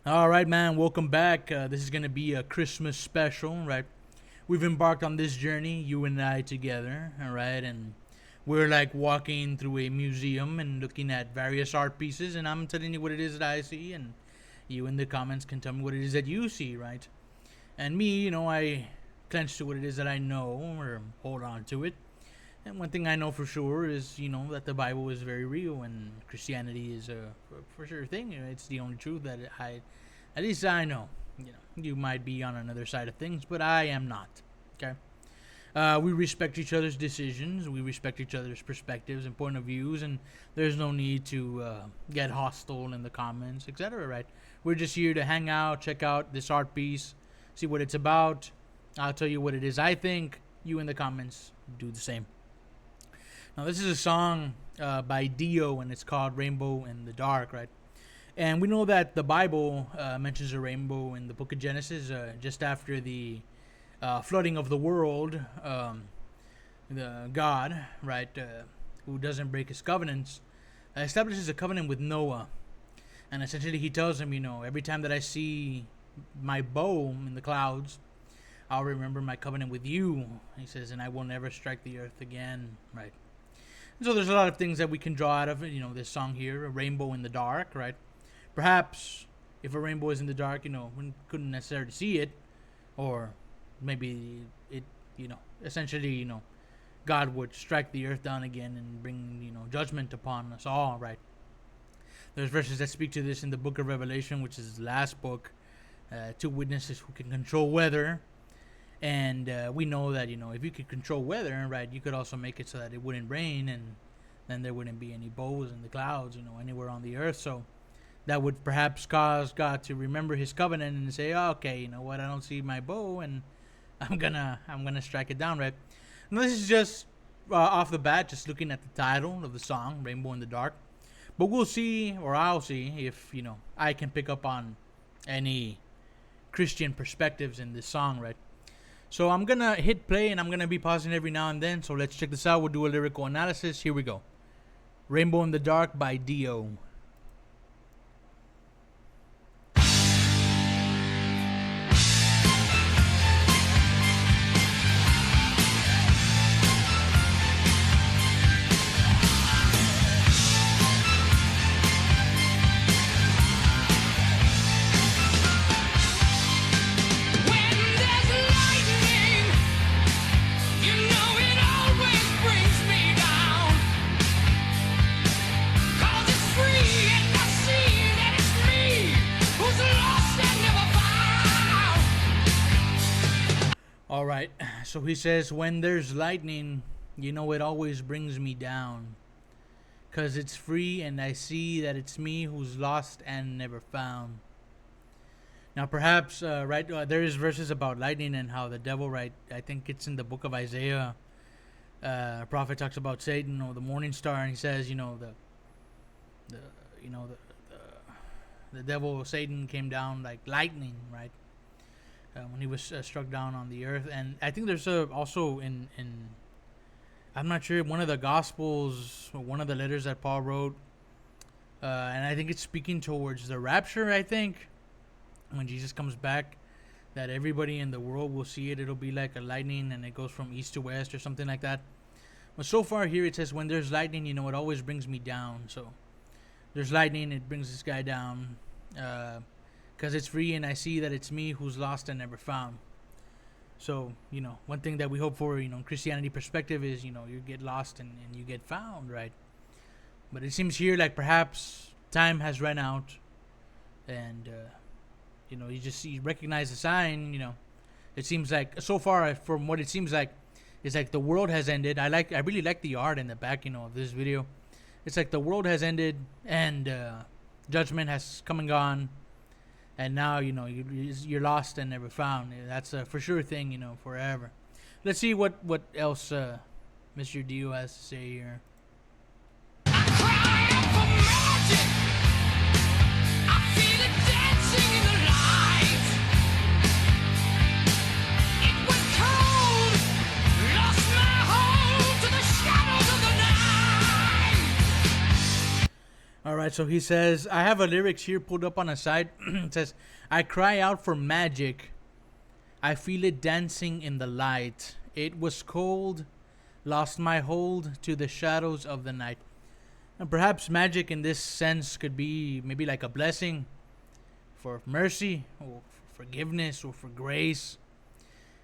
All right, man. Welcome back. This is gonna be a Christmas special, right? We've embarked on this journey, you and I together, all right, and we're like walking through a museum and looking at various art pieces, and I'm telling you what it is that I see, and you in the comments can tell me what it is that you see, right? And me, I clench to what it is that I know or hold on to it. And one thing I know for sure is, that the Bible is very real and Christianity is a for sure thing. It's the only truth that at least I know. You might be on another side of things, but I am not. Okay. We respect each other's decisions. We respect each other's perspectives and point of views, and there's no need to get hostile in the comments, etc. Right? We're just here to hang out, check out this art piece, see what it's about. I'll tell you what it is I think. You in the comments do the same. Now, this is a song by Dio, and it's called Rainbow in the Dark, right? And we know that the Bible mentions a rainbow in the book of Genesis just after the flooding of the world. The God, right, who doesn't break his covenants, establishes a covenant with Noah. And essentially he tells him, every time that I see my bow in the clouds, I'll remember my covenant with you. He says, and I will never strike the earth again, right? So there's a lot of things that we can draw out of, this song here, a rainbow in the dark, right? Perhaps if a rainbow is in the dark, we couldn't necessarily see it, or maybe it, essentially, God would strike the earth down again and bring, judgment upon us all, right? There's verses that speak to this in the book of Revelation, which is the last book. Two witnesses who can control weather. And we know that, if you could control weather, right, you could also make it so that it wouldn't rain, and then there wouldn't be any bows in the clouds, anywhere on the earth. So that would perhaps cause God to remember his covenant and say, oh, okay, you know what, I don't see my bow, and I'm gonna strike it down, right? And this is just off the bat, just looking at the title of the song, Rainbow in the Dark. But we'll see, or I'll see, if, I can pick up on any Christian perspectives in this song, right? So I'm going to hit play, and I'm going to be pausing every now and then. So let's check this out. We'll do a lyrical analysis. Here we go. Rainbow in the Dark by Dio. All right, so he says, when there's lightning, it always brings me down. 'Cause it's free and I see that it's me who's lost and never found. Now, perhaps, right, there is verses about lightning and how the devil, right, I think it's in the book of Isaiah. Prophet talks about Satan or the morning star, and he says, the, you know, the devil, Satan, came down like lightning, right? When he was struck down on the earth. And I think there's also in I'm not sure, one of the Gospels, or one of the letters that Paul wrote, and I think it's speaking towards the rapture, I think, when Jesus comes back, that everybody in the world will see it. It'll be like a lightning, and it goes from east to west or something like that. But so far here it says, when there's lightning, it always brings me down. So there's lightning, it brings this guy down. Because it's free and I see that it's me who's lost and never found. So, one thing that we hope for, in Christianity perspective is, you get lost and you get found, right? But it seems here like perhaps time has run out, and, you recognize the sign, It seems like, so far, from what it seems like, it's like the world has ended. I really like the art in the back, of this video. It's like the world has ended, and judgment has come and gone. And now, you're lost and never found. That's a for sure thing, forever. Let's see what else Mr. Dio has to say here. All right, so he says, I have a lyrics here pulled up on a side. It says, I cry out for magic. I feel it dancing in the light. It was cold, lost my hold to the shadows of the night. And perhaps magic in this sense could be maybe like a blessing for mercy or for forgiveness or for grace.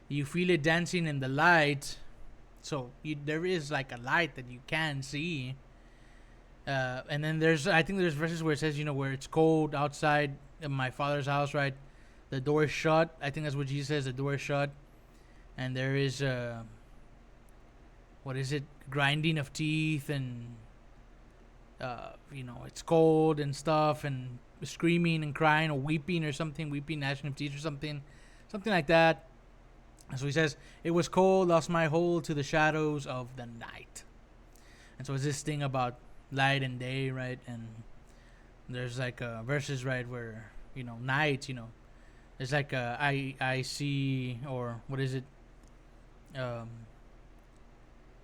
You feel it dancing in the light. So there is like a light that you can see. And then I think there's verses where it says, where it's cold outside in my father's house, right? The door is shut. I think that's what Jesus says. The door is shut. And there is, what is it? Grinding of teeth and, it's cold and stuff and screaming and crying or weeping or something. Weeping, gnashing of teeth or something. Something like that. So he says, it was cold, lost my hold to the shadows of the night. And so it's this thing about light and day, right? And there's like verses, right, where night, it's like I see, or what is it?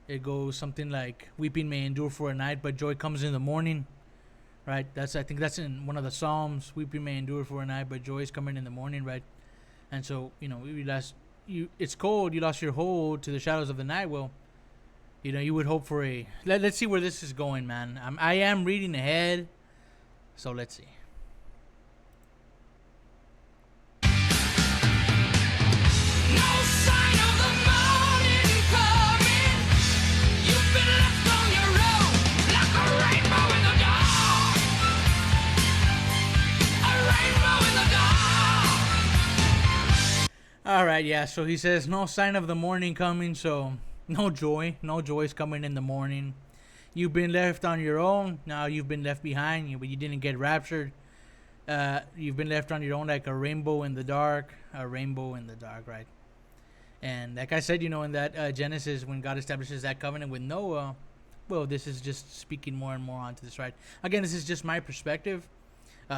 It goes something like, weeping may endure for a night, but joy comes in the morning, right? I think that's in one of the Psalms. Weeping may endure for a night, but joy is coming in the morning, right? And so it's cold. You lost your hold to the shadows of the night. Well, you would hope for let's see where this is going, man. I am reading ahead, so let's see. No sign of the morning coming. You've been left on your own, like a rainbow in the dark. A rainbow in the dark. All right, yeah. So he says, no sign of the morning coming. So no joy is coming in the morning. You've been left on your own. Now you've been left behind, but you didn't get raptured. You've been left on your own like a rainbow in the dark. A rainbow in the dark, right? And like I said, in that Genesis, when God establishes that covenant with Noah, well, this is just speaking more and more onto this, right? Again, this is just my perspective.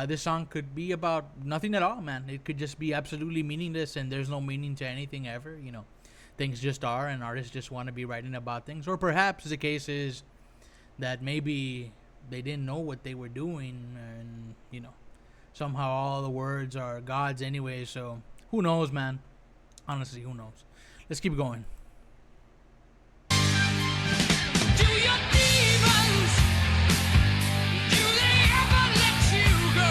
This song could be about nothing at all, man. It could just be absolutely meaningless, and there's no meaning to anything ever, Things just are, and artists just want to be writing about things. Or perhaps the case is that maybe they didn't know what they were doing, and, somehow all the words are God's anyway. So who knows, man? Honestly, who knows? Let's keep going. Do your demons, do they ever let you go?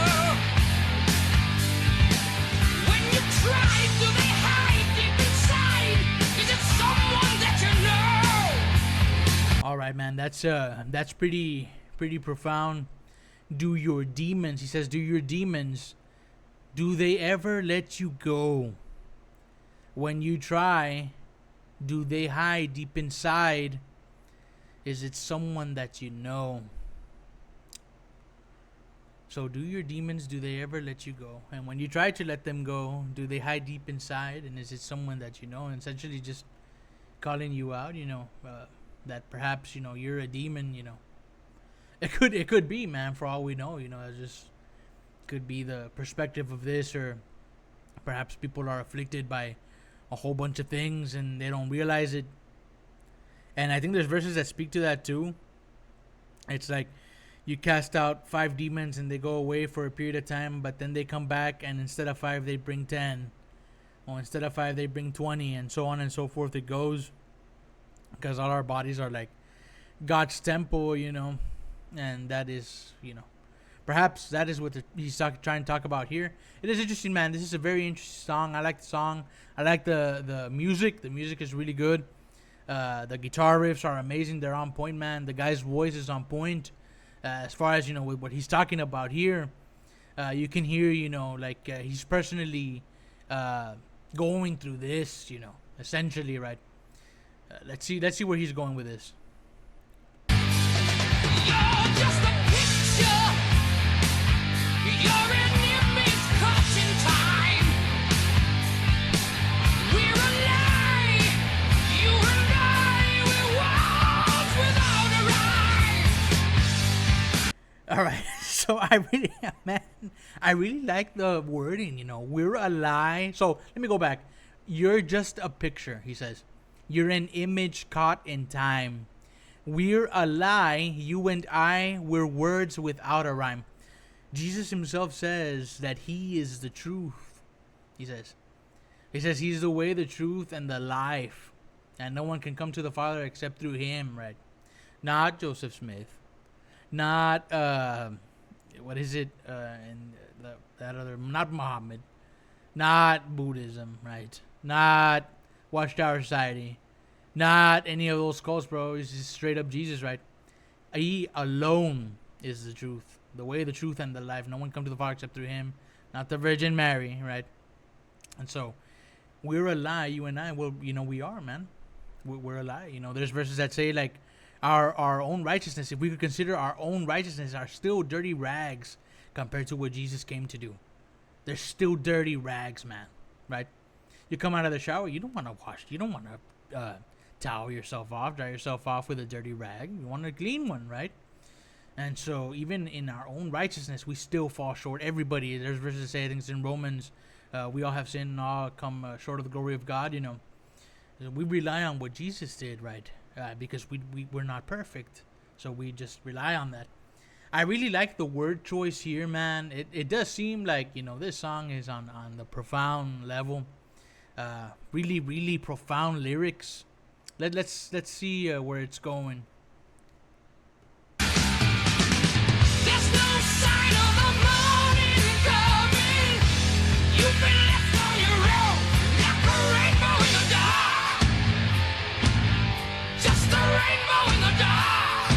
When you try, do they hide deep inside? Is it someone that you know? All right, man. That's pretty profound. Do your demons, he says, do your demons, do they ever let you go? When you try, do they hide deep inside? Is it someone that you know? So do your demons, do they ever let you go? And when you try to let them go, do they hide deep inside? And is it someone that you know? And essentially just calling you out, that perhaps, you're a demon, It could be, man, for all we know, it just could be the perspective of this, or perhaps people are afflicted by a whole bunch of things and they don't realize it. And I think there's verses that speak to that too. It's like you cast out 5 demons and they go away for a period of time, but then they come back, and instead of 5 they bring 10, or instead of 5 they bring 20, and so on and so forth it goes, because all our bodies are like God's temple, and that is, perhaps that is what he's trying to talk about here. It is interesting, man. This is a very interesting song. I like the song. I like the music. The music is really good. The guitar riffs are amazing. They're on point, man. The guy's voice is on point. As far as, with what he's talking about here, you can hear, he's personally going through this, essentially, right? Let's see where he's going with this. You're just a picture. You're an image caught in time. We're a lie. You and I, we're walls without a rhyme. All right. So I really like the wording, We're a lie. So let me go back. You're just a picture, he says. You're an image caught in time. We're a lie. You and I, we're words without a rhyme. Jesus himself says that he is the truth. He says. He says he's the way, the truth, and the life. And no one can come to the Father except through him, right? Not Joseph Smith. Not, what is it? And that other, not Muhammad. Not Buddhism, right? Not Watchtower Society. Not any of those cults, bro. It's just straight up Jesus, right? He alone is the truth. The way, the truth, and the life. No one come to the Father except through him. Not the Virgin Mary, right? And so, we're a lie, you and I. Well, we are, man. We're a lie. There's verses that say, like, our own righteousness, if we could consider our own righteousness, are still dirty rags compared to what Jesus came to do. They're still dirty rags, man. Right? You come out of the shower, you don't want to wash. You don't want to towel yourself off, dry yourself off with a dirty rag. You want a clean one, right? And so, even in our own righteousness, we still fall short. Everybody, there's verses that say things in Romans, we all have sinned and all come short of the glory of God, We rely on what Jesus did, right? Because we're not perfect. So we just rely on that. I really like the word choice here, man. It does seem like, this song is on the profound level. Really, really profound lyrics. Let's see where it's going. There's no sign of the morning coming. You've been left on your own, like a rainbow in the dark. Just a rainbow in the dark.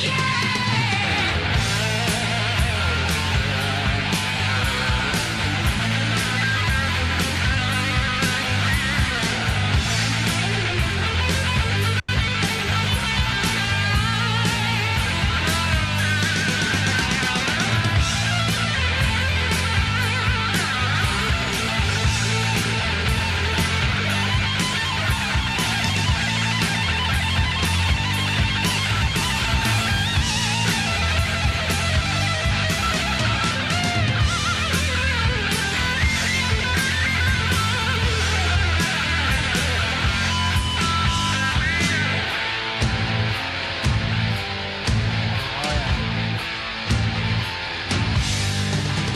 Yeah.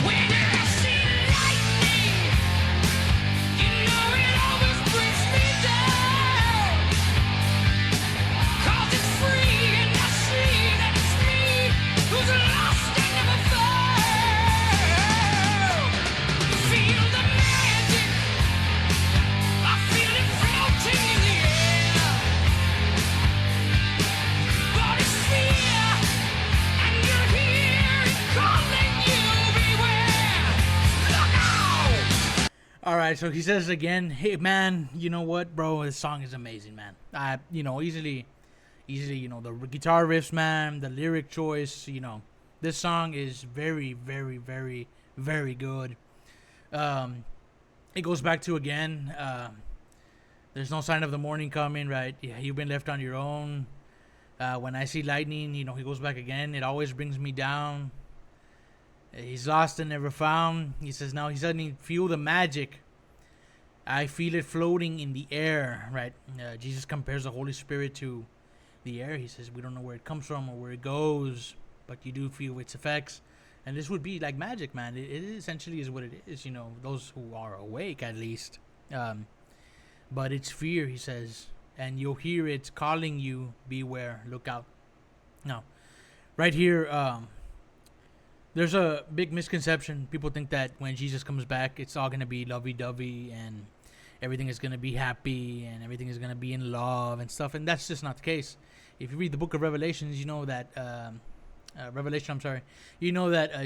When I see lightning, it always brings me down. 'Cause it's free and I see that it's me who's lost and never found. Feel the magic, I feel it floating in the air. But it's fear, and you're here calling you, beware. Look out! All right, so he says again, hey, man, you know what, bro? This song is amazing, man. Easily, the guitar riffs, man, the lyric choice, this song is very, very, very, very good. It goes back to, again, there's no sign of the morning coming, right? Yeah, you've been left on your own. When I see lightning, he goes back again. It always brings me down. He's lost and never found. He says now he suddenly feel the magic. I feel it floating in the air, right? Jesus compares the Holy Spirit to the air. He says we don't know where it comes from or where it goes, but you do feel its effects. And this would be like magic, man. It essentially is what it is, those who are awake at least. But it's fear, he says. And you'll hear it calling you, beware, look out. Now, right here, there's a big misconception. People think that when Jesus comes back, it's all going to be lovey-dovey and everything is going to be happy and everything is going to be in love and stuff. And that's just not the case. If you read the book of Revelations, you know that,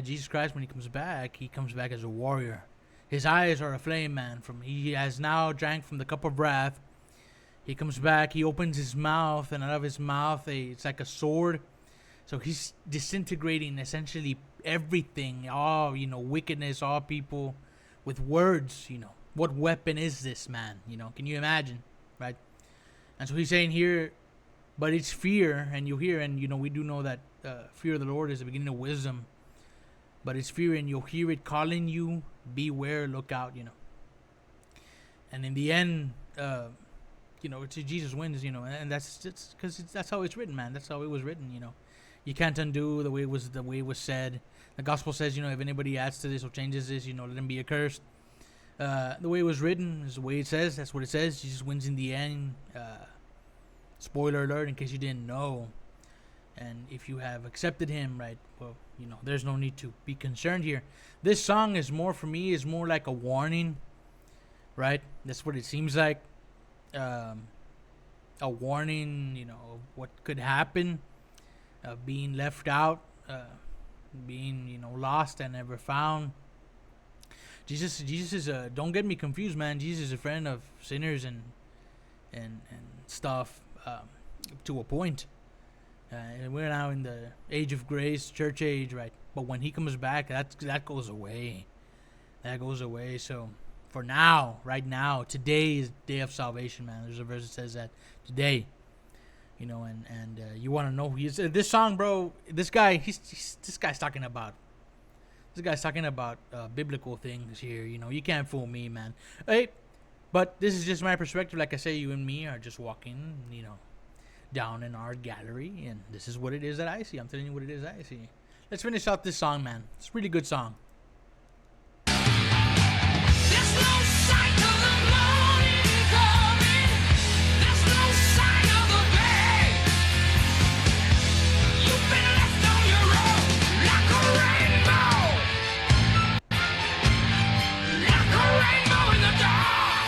Jesus Christ, when he comes back as a warrior. His eyes are aflame, man. He has now drank from the cup of wrath. He comes back, he opens his mouth, and out of his mouth, it's like a sword. So he's disintegrating essentially everything, all, wickedness, all people with words, What weapon is this, man? Can you imagine, right? And so he's saying here, but it's fear, and you'll hear, and, we do know that fear of the Lord is the beginning of wisdom. But it's fear, and you'll hear it calling you, beware, look out, And in the end, Jesus wins, and that's just because that's how it's written, man. That's how it was written, You can't undo the way it was said. The gospel says, if anybody adds to this or changes this, let them be accursed. The way it was written is the way it says. That's what it says. Jesus wins in the end. Spoiler alert, in case you didn't know. And if you have accepted him, right, well, there's no need to be concerned here. This song is more, for me, is more like a warning, right? That's what it seems like. A warning, of what could happen, being left out, being, lost and never found. Jesus is don't get me confused, man. Jesus is a friend of sinners and stuff, to a point. And we're now in the age of grace, church age, right? But when he comes back, that goes away. That goes away. So for now, right now, today is day of salvation, man. There's a verse that says that today, and you want to know who he is. This song, bro. This guy's talking about. This guy's talking about biblical things here. You can't fool me, man. Hey, but this is just my perspective. Like I say, you and me are just walking, down in our gallery, and this is what it is that I see. I'm telling you what it is I see. Let's finish out this song, man. It's a really good song. There's no sign of the morning coming. There's no sign of the day. You've been left on your own like a rainbow. Like a rainbow in the dark.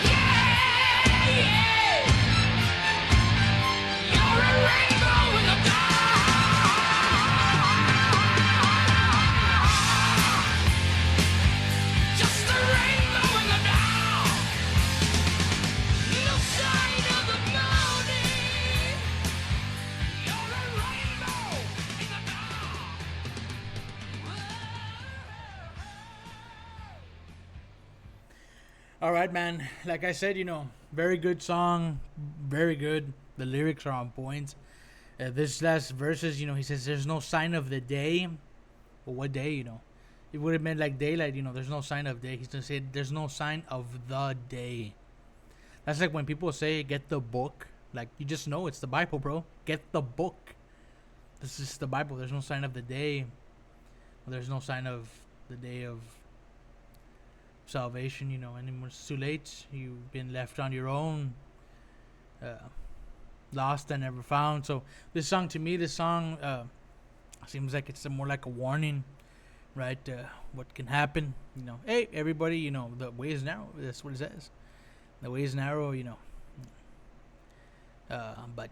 Yeah. You're a rainbow in the dark. Just a rainbow in the dark. No sign of the morning. You're a rainbow in the dark. All right, man. Like I said, very good song, very good. The lyrics are on point. This last verses, he says, "There's no sign of the day." Well, what day, It would have meant like daylight, there's no sign of day. He's gonna say, "There's no sign of the day." That's like when people say, "Get the book." Like, you just know it's the Bible, bro. Get the book. This is the Bible. There's no sign of the day. There's no sign of the day of salvation, and it's too late. You've been left on your own, lost and never found. So this song, to me, seems like it's more like a warning, right? What can happen, hey, everybody, the way is narrow. That's what it says. The way is narrow, but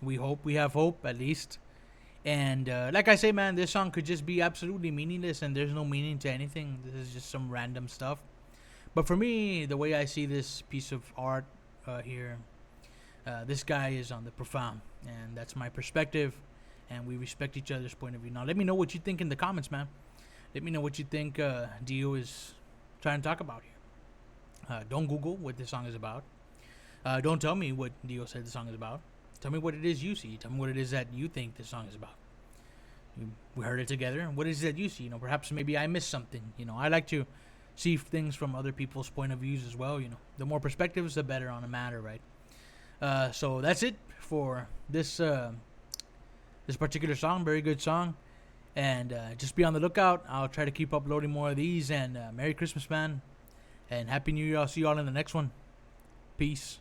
we have hope, at least. And like I say, man, this song could just be absolutely meaningless, and there's no meaning to anything. This is just some random stuff. But for me, the way I see this piece of art here, this guy is on the profound, and that's my perspective, and we respect each other's point of view. Now, let me know what you think in the comments, man. Let me know what you think Dio is trying to talk about here. Don't Google what this song is about. Don't tell me what Dio said the song is about. Tell me what it is you see. Tell me what it is that you think this song is about. We heard it together. What is it that you see? Perhaps maybe I missed something. I like to see things from other people's point of views as well. The more perspectives, the better on a matter, right? So that's it for this particular song. Very good song. And just be on the lookout. I'll try to keep uploading more of these. And Merry Christmas, man. And Happy New Year. I'll see you all in the next one. Peace.